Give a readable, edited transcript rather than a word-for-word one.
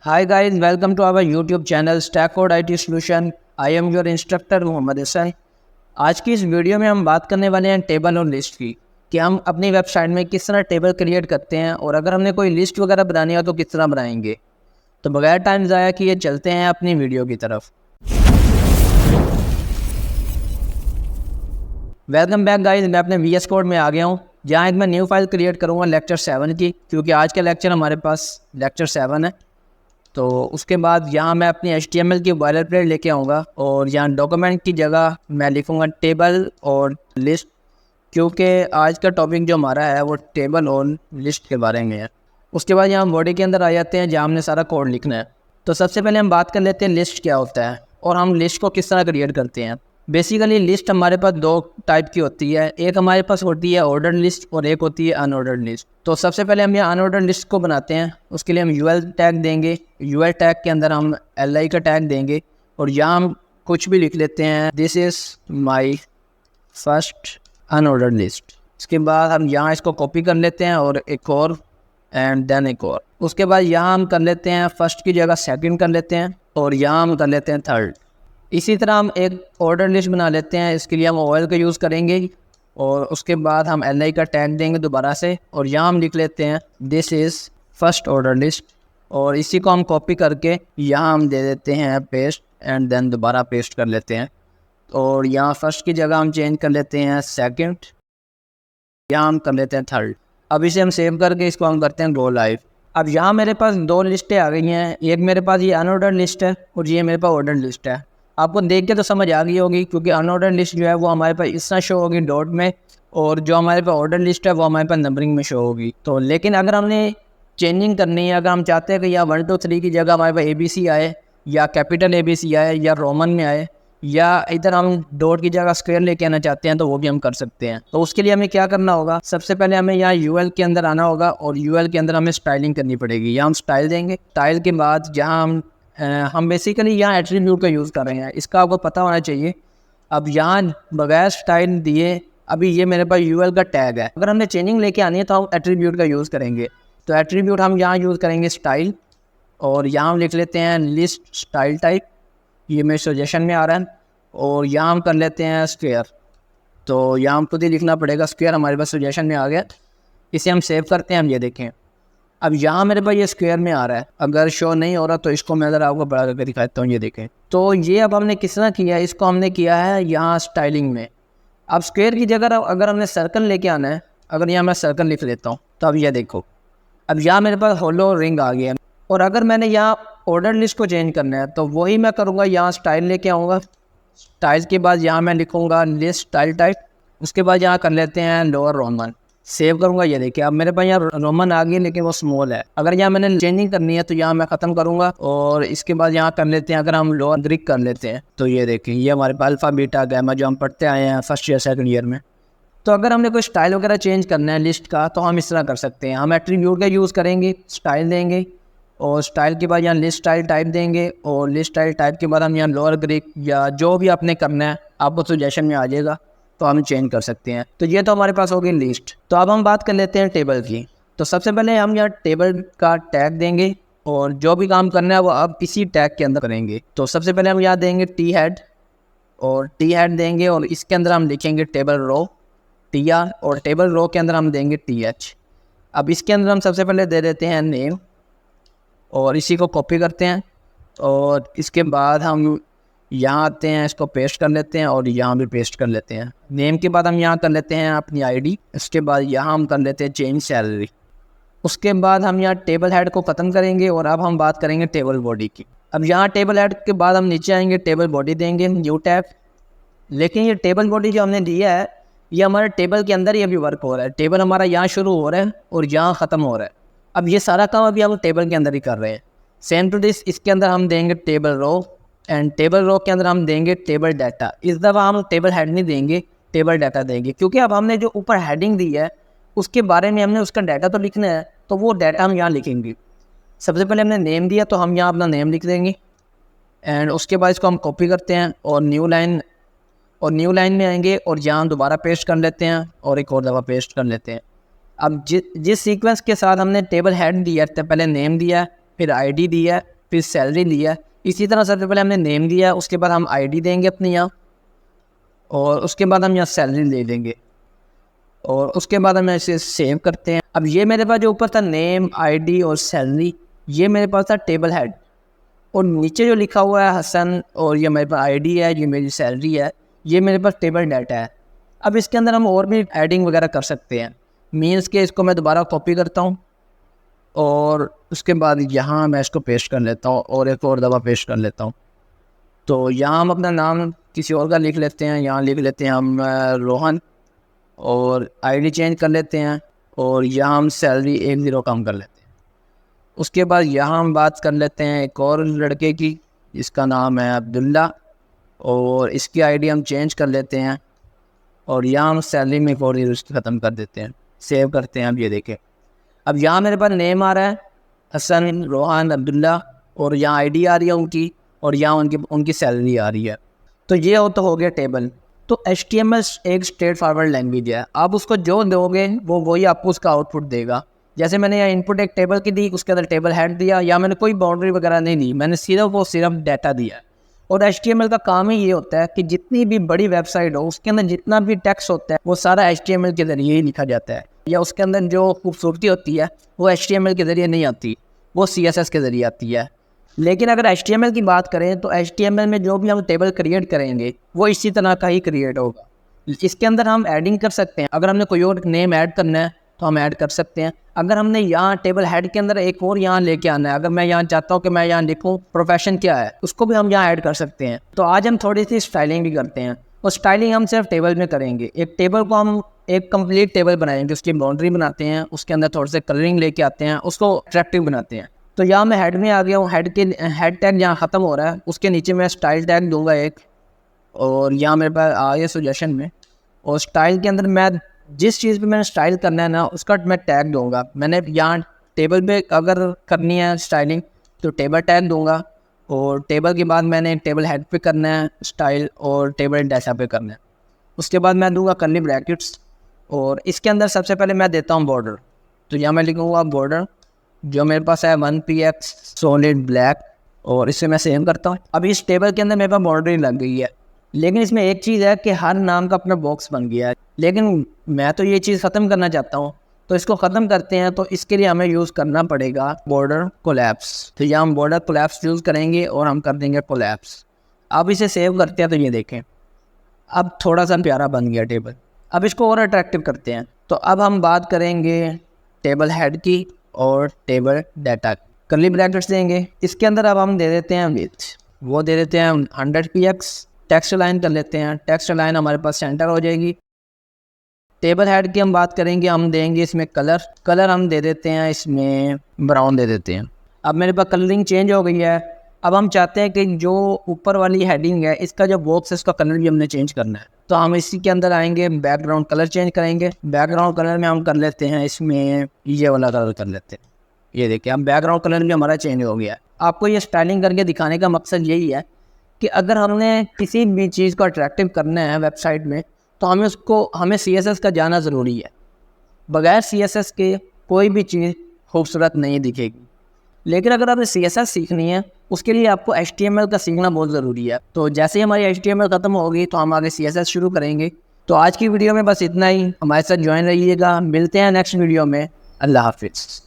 Hi guys, welcome to our YouTube channel Stack Code IT Solution. I am your instructor Mohammad Hasan. आज की इस video में हम बात करने वाले हैं टेबल और लिस्ट की कि हम अपनी वेबसाइट में किस तरह टेबल क्रिएट करते हैं और अगर हमने कोई लिस्ट वगैरह बनानी हो तो किस तरह बनाएंगे। तो बगैर टाइम ज़ाया किए चलते हैं अपनी वीडियो की तरफ। वेलकम बैक गाइस, मैं अपने VS कोड में आ गया हूँ जहाँ एक मैं न्यू फाइल क्रिएट करूँगा लेक्चर 7 की, क्योंकि आज का लेक्चर हमारे पास लेक्चर 7 है। तो उसके बाद यहाँ मैं अपनी HTML की बॉयलरप्लेट लेके आऊँगा और यहाँ डॉक्यूमेंट की जगह मैं लिखूँगा टेबल और लिस्ट, क्योंकि आज का टॉपिक जो हमारा है वो टेबल और लिस्ट के बारे में है। उसके बाद यहाँ बॉडी के अंदर आ जाते हैं जहाँ हमने सारा कोड लिखना है। तो सबसे पहले हम बात कर लेते हैं लिस्ट क्या होता है और हम लिस्ट को किस तरह क्रिएट करते हैं। बेसिकली लिस्ट हमारे पास दो टाइप की होती है, एक हमारे पास होती है ऑर्डर लिस्ट और एक होती है अनऑर्डर्ड लिस्ट। तो सबसे पहले हम ये अनऑर्डर्ड लिस्ट को बनाते हैं। उसके लिए हम UL टैग देंगे, UL टैग के अंदर हम LI का टैग देंगे और यहाँ हम कुछ भी लिख लेते हैं, this is my first unordered list. उसके बाद हम यहाँ इसको कॉपी कर लेते हैं और एक और एंड देन एक और। उसके बाद यहाँ हम कर लेते हैं फर्स्ट की जगह सेकंड कर लेते हैं और यहाँ हम कर लेते हैं थर्ड। इसी तरह हम एक ऑर्डर लिस्ट बना लेते हैं। इसके लिए हम OL का यूज़ करेंगे और उसके बाद हम LI का टैग देंगे दोबारा से और यहाँ हम लिख लेते हैं this is first order list और इसी को हम कॉपी करके यहाँ हम दे देते हैं पेस्ट एंड देन दोबारा पेस्ट कर लेते हैं। और यहाँ फर्स्ट की जगह हम चेंज कर लेते हैं सेकंड, यहाँ हम कर लेते हैं थर्ड। अब इसे हम सेव करके इसको हम करते हैं गो लाइव। अब यहाँ मेरे पास दो लिस्टें आ गई हैं, एक मेरे पास ये अनऑर्डर लिस्ट है और ये मेरे पास ऑर्डर लिस्ट है। आपको देख के तो समझ आ गई होगी, क्योंकि अनऑर्डर लिस्ट जो है वो हमारे पास इस तरह शो होगी डॉट में और जो हमारे पास ऑर्डर लिस्ट है वो हमारे पास नंबरिंग में शो होगी। तो लेकिन अगर हमने चेंजिंग करनी है, अगर हम चाहते हैं कि या 1 2 3 की जगह हमारे पास ABC आए या कैपिटल ABC आए या रोमन में आए या इधर हम डॉट की जगह स्क्वायर लेके आना चाहते हैं तो वो भी हम कर सकते हैं। तो उसके लिए हमें क्या करना होगा, सबसे पहले हमें यहाँ UL के अंदर आना होगा और UL के अंदर हमें स्टाइलिंग करनी पड़ेगी। यहाँ हम स्टाइल देंगे, स्टाइल के बाद जहाँ हम बेसिकली यहाँ एट्रीब्यूट का यूज़ कर रहे हैं, इसका आपको पता होना चाहिए। अब यहाँ बगैर स्टाइल दिए अभी ये मेरे पास UL का टैग है। अगर हमने चेंजिंग लेके आनी है तो हम एट्रीब्यूट का यूज़ करेंगे। तो एट्रीब्यूट हम यहाँ यूज़ करेंगे स्टाइल और यहाँ हम लिख लेते हैं लिस्ट स्टाइल टाइप, ये मेरे सजेशन में आ रहा है। और यहाँ हम कर लेते हैं स्क्वायर, तो यहाँ हम खुद ही लिखना पड़ेगा स्क्वायर, हमारे पास सजेशन में आ गया। इसे हम सेव करते हैं। हम ये देखें अब यहाँ मेरे पास ये स्क्वायर में आ रहा है, अगर शो नहीं हो रहा तो इसको मैं ज़रा आपको बड़ा करके दिखाता हूँ। ये देखें, तो ये अब हमने किस तरह किया है, इसको हमने किया है यहाँ स्टाइलिंग में। अब स्क्वायर की जगह अगर हमने सर्कल लेके आना है, अगर यहाँ मैं सर्कल लिख लेता हूँ तो अब ये देखो, अब यहाँ मेरे पास होलो रिंग आ गया। और अगर मैंने यहाँ ऑर्डर लिस्ट को चेंज करना है तो वही मैं करूँगा, यहाँ स्टाइल लेके आऊँगा। स्टाइल के बाद यहाँ मैं लिखूँगा लिस्ट स्टाइल टाइप, उसके बाद यहाँ कर लेते हैं लोअर रोमन, सेव करूँगा। ये देखिए अब मेरे पास यहाँ रोमन आ गई लेकिन वो स्मॉल है। अगर यहाँ मैंने चेंजिंग करनी है तो यहाँ मैं ख़त्म करूँगा और इसके बाद यहाँ कर लेते हैं, अगर हम लोअर ग्रीक कर लेते हैं तो ये देखिए ये हमारे पास अल्फ़ा बीटा गैमा जो हम पढ़ते आए हैं फर्स्ट ईयर सेकंड ईयर में। तो अगर हमने कोई स्टाइल वगैरह चेंज करना है लिस्ट का तो हम इस तरह कर सकते हैं। हम एट्रीब्यूट का यूज़ करेंगे, स्टाइल देंगे और स्टाइल के बाद यहाँ लिस्ट स्टाइल टाइप देंगे और लिस्ट स्टाइल टाइप के बाद हम यहाँ लोअर ग्रीक या जो भी आपने करना है आपको सजेशन में आ जाएगा तो हम चेंज कर सकते हैं। तो ये तो हमारे पास हो गई लिस्ट। तो अब हम बात कर लेते हैं टेबल की। तो सबसे पहले हम यहाँ टेबल का टैग देंगे और जो भी काम करना है वो अब इसी टैग के अंदर करेंगे। तो सबसे पहले हम यहाँ देंगे टी हेड और टी हेड देंगे और इसके अंदर हम लिखेंगे टेबल रो TR और टेबल रो के अंदर हम देंगे TH। अब इसके अंदर हम सबसे पहले दे देते हैं नेम और इसी को कॉपी करते हैं और इसके बाद हम यहाँ आते हैं, इसको पेस्ट कर लेते हैं और यहाँ भी पेस्ट कर लेते हैं। नेम के बाद हम यहाँ कर लेते हैं अपनी ID, इसके बाद यहाँ हम कर लेते हैं चेंज सैलरी। उसके बाद हम यहाँ टेबल हेड को ख़त्म करेंगे और अब हम बात करेंगे टेबल बॉडी की। अब यहाँ टेबल हेड के बाद हम नीचे आएंगे, टेबल बॉडी देंगे न्यू टैब। लेकिन ये टेबल बॉडी जो हमने दिया है ये हमारे टेबल के अंदर ही अभी वर्क हो रहा है। टेबल हमारा यहाँ शुरू हो रहा है और यहाँ ख़त्म हो रहा है। अब ये सारा काम अभी हम टेबल के अंदर ही कर रहे हैं। सेम टू दिस इसके अंदर हम देंगे table row and table row के अंदर हम देंगे टेबल डाटा। इस दफ़ा हम टेबल हेड नहीं देंगे, टेबल डाटा देंगे, क्योंकि अब हमने जो ऊपर हेडिंग दी है उसके बारे में हमने उसका डाटा तो लिखना है, तो वो डाटा हम यहाँ लिखेंगे। सबसे पहले हमने नेम दिया तो हम यहाँ अपना नेम लिख देंगे एंड उसके बाद इसको हम कॉपी करते हैं और न्यू लाइन में आएंगे और यहाँ दोबारा पेस्ट कर लेते हैं और एक और दफ़ा पेस्ट कर लेते हैं। अब जिस सीक्वेंस के साथ हमने टेबल हेड दिया, तो पहले नेम दिया, फिर ID दिया फिर सैलरी लिया। इसी तरह सबसे पहले हमने नेम दिया, उसके बाद हम आईडी देंगे अपने यहाँ, और उसके बाद हम यहाँ सैलरी ले देंगे, और उसके बाद हम इसे सेव करते हैं। अब ये मेरे पास जो ऊपर था नेम, आईडी और सैलरी, ये मेरे पास था टेबल हेड, और नीचे जो लिखा हुआ है हसन, और ये मेरे पास आईडी है, ये मेरी सैलरी है, ये मेरे पास टेबल डाटा है। अब इसके अंदर हम और भी एडिंग वगैरह कर सकते हैं। मीन्स के इसको मैं दोबारा कॉपी करता हूँ और उसके बाद यहाँ मैं इसको पेस्ट कर लेता हूँ और एक और दफ़ा पेस्ट कर लेता हूँ। तो यहाँ हम अपना नाम किसी और का लिख लेते हैं, यहाँ लिख लेते हैं हम रोहन, और आईडी चेंज कर लेते हैं, और यहाँ हम सैलरी 10 कम कर लेते हैं। उसके बाद यहाँ हम बात कर लेते हैं एक और लड़के की, जिसका नाम है अब्दुल्ला, और इसकी आईडी हम चेंज कर लेते हैं, और यहाँ हम सैलरी में एक और उसकी ख़त्म कर देते हैं। सेव करते हैं। अब ये देखें, अब यहाँ मेरे पास नेम आ रहा है हसन, रोहन, अब्दुल्ला, और यहाँ आईडी आ रही है उनकी, और यहाँ उनकी सैलरी आ रही है। तो ये हो गया टेबल। तो HTML एक स्ट्रेट फॉरवर्ड लैंग्वेज है, आप उसको जो दोगे वो वही आपको उसका आउटपुट देगा। जैसे मैंने यहाँ इनपुट एक टेबल की दी, उसके अंदर टेबल हेड दिया, या मैंने कोई बाउंड्री वगैरह नहीं दी, मैंने सिर्फ डाटा दिया। और HTML का काम ही ये होता है कि जितनी भी बड़ी वेबसाइट हो उसके अंदर जितना भी टेक्स्ट होता है वो सारा HTML के ज़रिए ही लिखा जाता है, या उसके अंदर जो खूबसूरती होती है वो HTML के ज़रिए नहीं आती, वो CSS के ज़रिए आती है। लेकिन अगर HTML की बात करें तो HTML में जो भी हम टेबल क्रिएट करेंगे वो इसी तरह का ही क्रिएट होगा। इसके अंदर हम एडिंग कर सकते हैं, अगर हमने कोई और नेम ऐड करना है तो हम ऐड कर सकते हैं। अगर हमने यहाँ टेबल हेड के अंदर एक और यहाँ लेके आना है, अगर मैं यहाँ चाहता हूँ कि मैं यहाँ लिखूँ प्रोफेशन क्या है, उसको भी हम यहाँ ऐड कर सकते हैं। तो आज हम थोड़ी सी स्टाइलिंग भी करते हैं, और स्टाइलिंग हम सिर्फ टेबल में करेंगे। एक टेबल को हम एक कंप्लीट टेबल बनाएंगे, उसकी बाउंड्री बनाते हैं, उसके अंदर थोड़े से कलरिंग लेके आते हैं, उसको अट्रैक्टिव बनाते हैं। तो यहाँ मैं हेड में आ गया हूँ, हेड टैग यहाँ ख़त्म हो रहा है, उसके नीचे मैं स्टाइल टैग दूंगा एक, और यहाँ मेरे पास आ गया सजेशन में, और स्टाइल के अंदर मैं जिस चीज़ पे मैंने स्टाइल करना है ना उसका मैं टैग दूंगा। मैंने यहाँ टेबल पे अगर करनी है स्टाइलिंग तो टेबल टैग दूंगा, और टेबल के बाद मैंने टेबल हेड पे करना है स्टाइल, और टेबल डाटा पे करना है। उसके बाद मैं दूंगा कर्ली ब्रैकेट्स, और इसके अंदर सबसे पहले मैं देता हूँ बॉर्डर। तो यहाँ मैं लिखूँगा बॉर्डर, जो मेरे पास है 1px सॉलिड ब्लैक, और इसे मैं सेव करता हूँ। अब इस टेबल के अंदर मेरे पास बॉर्डर लग गई है, लेकिन इसमें एक चीज़ है कि हर नाम का अपना बॉक्स बन गया है, लेकिन मैं तो ये चीज़ ख़त्म करना चाहता हूँ। तो इसको ख़त्म करते हैं, तो इसके लिए हमें यूज़ करना पड़ेगा बॉर्डर कोलैप्स। तो यहाँ हम बॉर्डर कोलैप्स यूज़ करेंगे और हम कर देंगे कोलैप्स। अब इसे सेव करते हैं, तो ये देखें अब थोड़ा सा प्यारा बन गया टेबल। अब इसको और अट्रैक्टिव करते हैं। तो अब हम बात करेंगे टेबल हेड की और टेबल डाटा। कर्ली ब्रैकेट्स देंगे, इसके अंदर अब हम दे देते हैं विथ, वो दे देते हैं 100px। टेक्स्ट लाइन कर लेते हैं, टेक्स्ट लाइन हमारे पास सेंटर हो जाएगी। टेबल हेड की हम बात करेंगे, हम देंगे इसमें कलर हम दे देते हैं इसमें ब्राउन दे देते हैं। अब मेरे पास कलरिंग चेंज हो गई है। अब हम चाहते हैं कि जो ऊपर वाली हेडिंग है इसका जो बॉक्स है इसका कलर भी हमने चेंज करना है। तो हम इसी के अंदर आएंगे, बैकग्राउंड कलर चेंज करेंगे। बैकग्राउंड कलर में हम कर लेते हैं इसमें ये वाला कलर कर लेते हैं। ये देखिए अब बैकग्राउंड कलर भी हमारा चेंज हो गया है। आपको ये स्टाइलिंग करके दिखाने का मकसद यही है कि अगर हमने किसी भी चीज़ को अट्रैक्टिव करना है वेबसाइट में तो हमें CSS का जाना ज़रूरी है। बगैर CSS के कोई भी चीज़ खूबसूरत नहीं दिखेगी। लेकिन अगर आपने CSS सीखनी है उसके लिए आपको HTML का सीखना बहुत ज़रूरी है। तो जैसे ही हमारी HTML ख़त्म होगी तो हम आगे CSS शुरू करेंगे। तो आज की वीडियो में बस इतना ही। हमारे साथ ज्वाइन रहिएगा, मिलते हैं नेक्स्ट वीडियो में। अल्लाह हाफिज़।